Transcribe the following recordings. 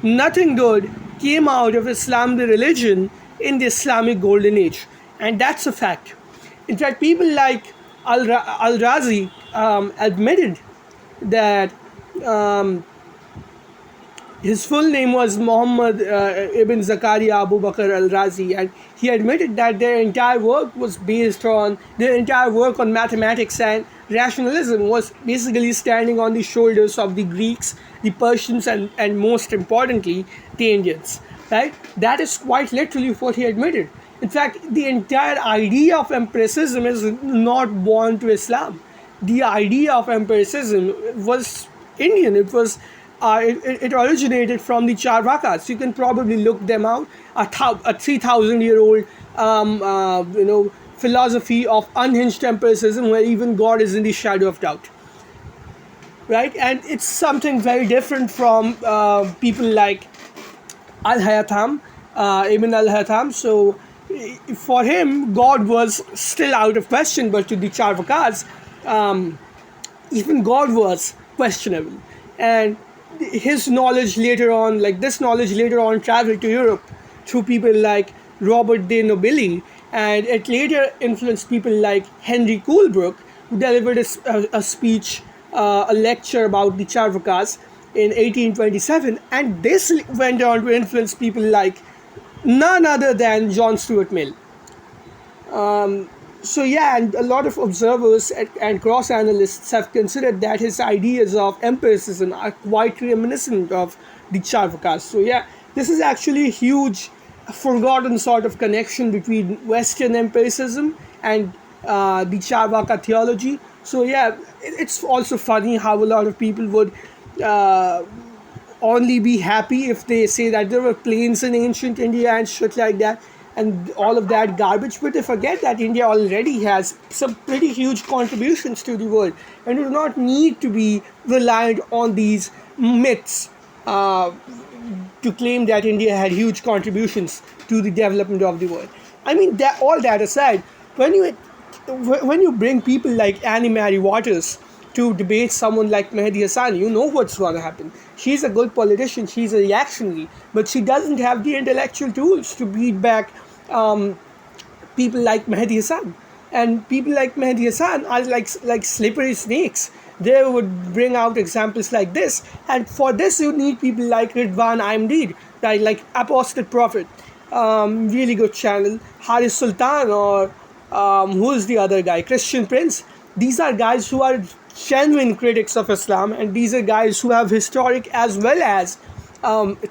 nothing good came out of Islam, the religion, in the Islamic golden age. And that's a fact. In fact, people like Al-Razi admitted that um, his full name was Muhammad ibn Zakaria Abu Bakr al-Razi, and he admitted that their entire work was based on their entire work on mathematics and rationalism was basically standing on the shoulders of the Greeks, the Persians, and most importantly, the Indians. Right? That is quite literally what he admitted. In fact, the entire idea of empiricism is not born to Islam. The idea of empiricism was Indian. It originated from the Charvakas. You can probably look them out. A 3,000-year-old philosophy of unhinged empiricism, where even God is in the shadow of doubt. Right, and it's something very different from people like Al-Haytham, Ibn Al-Haytham. So for him, God was still out of question, but to the Charvakas, even God was questionable. And his knowledge later on, like this knowledge later on, traveled to Europe through people like Robert de Nobili, and it later influenced people like Henry Coolbrooke, who delivered a speech, a lecture about the Charvakas in 1827, and this went on to influence people like none other than John Stuart Mill. So yeah, and a lot of observers and cross-analysts have considered that his ideas of empiricism are quite reminiscent of the Charvakas. So yeah, this is actually a huge, forgotten sort of connection between Western empiricism and the Charvaka theology. So yeah, it's also funny how a lot of people would only be happy if they say that there were plains in ancient India and shit like that and all of that garbage, but they forget that India already has some pretty huge contributions to the world and do not need to be reliant on these myths to claim that India had huge contributions to the development of the world. I mean, that, all that aside, when you bring people like Annie Mary Waters to debate someone like Mehdi Hasan, you know what's going to happen. She's a good politician, she's a reactionary, but she doesn't have the intellectual tools to beat back people like Mehdi Hasan. And people like Mehdi Hasan are like slippery snakes. They would bring out examples like this, and for this you need people like Ridwan Imdeed, like Apostate Prophet, really good channel, Haris Sultan, or who's the other guy, Christian Prince. These are guys who are genuine critics of Islam, and these are guys who have historic as well as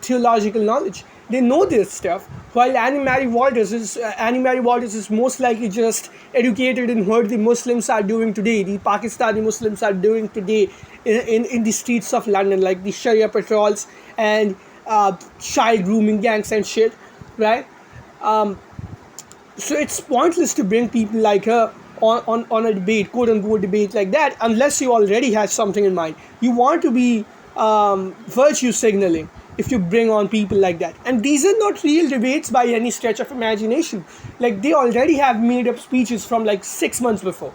theological knowledge. They know this stuff. While Annie Mary Waters is most likely just educated in what the Muslims are doing today, the Pakistani Muslims are doing today in the streets of London, like the Sharia patrols and child grooming gangs and shit, right? So it's pointless to bring people like her on a debate, quote unquote debate like that, unless you already have something in mind. You want to be virtue signaling if you bring on people like that. And these are not real debates by any stretch of imagination. Like, they already have made up speeches from like 6 months before,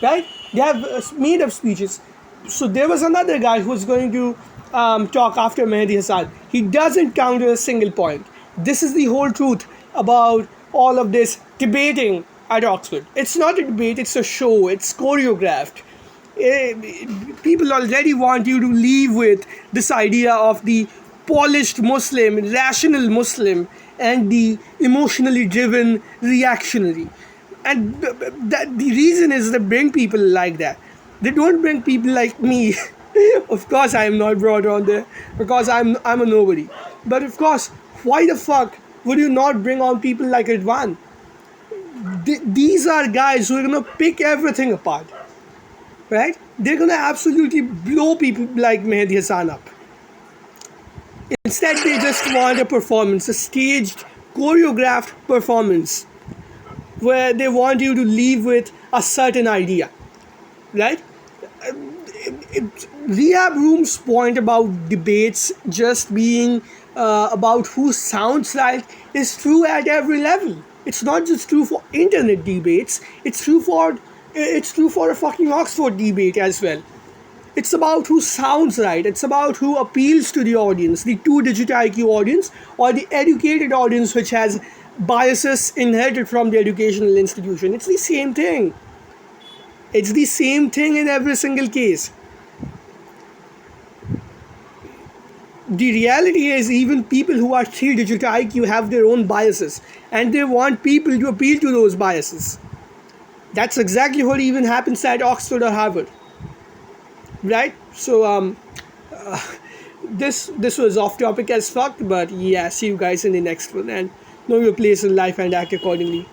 right? They have made up speeches. So there was another guy who was going to talk after Mehdi Hasan. He doesn't counter a single point. This is the whole truth about all of this debating at Oxford. It's not a debate, it's a show, it's choreographed. People already want you to leave with this idea of the polished Muslim, rational Muslim, and the emotionally driven reactionary. And the reason is they bring people like that. They don't bring people like me. Of course, I am not brought on there because I'm a nobody. But of course, why the fuck would you not bring on people like Ridwan? These are guys who are gonna pick everything apart, right? They're gonna absolutely blow people like Mehdi Hasan up. Instead, they just want a performance, a staged, choreographed performance, where they want you to leave with a certain idea, right? Rehab Room's point about debates just being about who sounds right is true at every level. It's not just true for internet debates. It's true for a fucking Oxford debate as well. It's about who sounds right. It's about who appeals to the audience, the two-digit IQ audience or the educated audience which has biases inherited from the educational institution. It's the same thing. It's the same thing in every single case. The reality is, even people who are three-digit IQ have their own biases, and they want people to appeal to those biases. That's exactly what even happens at Oxford or Harvard, right? So this was off topic as fuck, but yeah, see you guys in the next one, and know your place in life and act accordingly.